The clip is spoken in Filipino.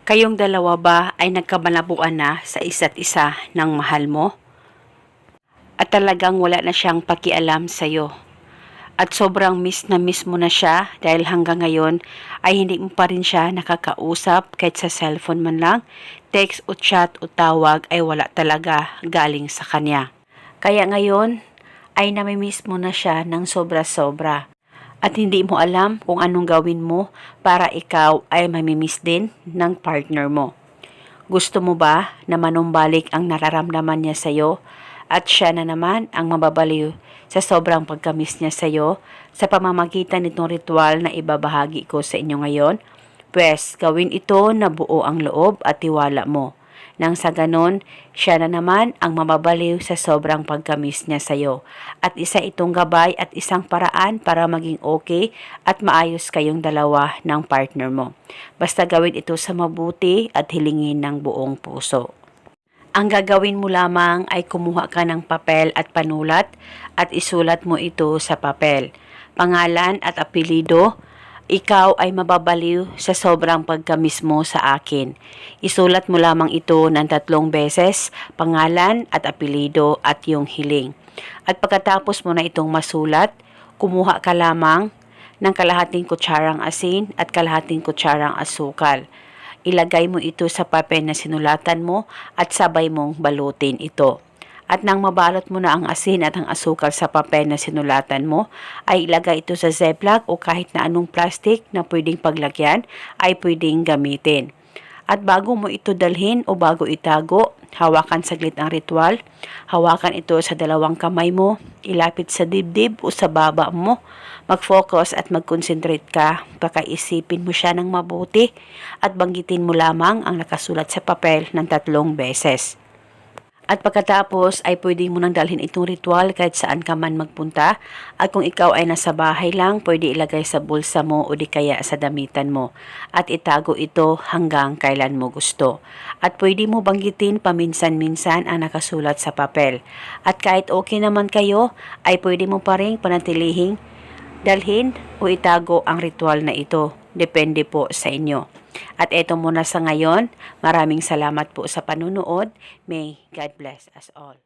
Kayong dalawa ba ay nagkamalabuan na sa isa't isa ng mahal mo? At talagang wala na siyang pakialam sa'yo. At sobrang miss na miss mo na siya dahil hanggang ngayon ay hindi mo pa rin siya nakakausap kahit sa cellphone man lang, text o chat o tawag ay wala talaga galing sa kanya. Kaya ngayon ay namimiss mo na siya ng sobra-sobra. At hindi mo alam kung anong gawin mo para ikaw ay mamimiss din ng partner mo. Gusto mo ba na manumbalik ang nararamdaman niya sa'yo at siya na naman ang mababaliw sa sobrang pagkamiss niya sa'yo sa pamamagitan nitong ritual na ibabahagi ko sa inyo ngayon? Pwes, gawin ito na buo ang loob at tiwala mo. Nang sa ganon, siya na naman ang mababaliw sa sobrang pagkamiss niya sa'yo. At isa itong gabay at isang paraan para maging okay at maayos kayong dalawa ng partner mo. Basta gawin ito sa mabuti at hilingin ng buong puso. Ang gagawin mo lamang ay kumuha ka ng papel at panulat at isulat mo ito sa papel. Pangalan at apelido. Ikaw ay mababaliw sa sobrang pagkamiss mo sa akin. Isulat mo lamang ito ng 3 beses, pangalan at apelido at yung hiling. At pagkatapos mo na itong masulat, kumuha ka lamang ng kalahating kutsarang asin at kalahating kutsarang asukal. Ilagay mo ito sa papel na sinulatan mo at sabay mong balutin ito. At nang mabalot mo na ang asin at ang asukal sa papel na sinulatan mo, ay ilagay ito sa Ziploc o kahit na anong plastic na pwedeng paglagyan ay pwedeng gamitin. At bago mo ito dalhin o bago itago, hawakan saglit ang ritual. Hawakan ito sa 2 kamay mo, ilapit sa dibdib o sa baba mo. Mag-focus at mag-concentrate ka, pakaisipin mo siya ng mabuti at banggitin mo lamang ang nakasulat sa papel ng 3 beses. At pagkatapos ay pwede mo nang dalhin itong ritual kahit saan ka man magpunta. At kung ikaw ay nasa bahay lang, pwede ilagay sa bulsa mo o di kaya sa damitan mo. At itago ito hanggang kailan mo gusto. At pwede mo banggitin paminsan-minsan ang nakasulat sa papel. At kahit okay naman kayo, ay pwede mo pa rin panatilihing dalhin o itago ang ritual na ito. Depende po sa inyo. At eto muna sa ngayon, maraming salamat po sa panunood. May God bless us all.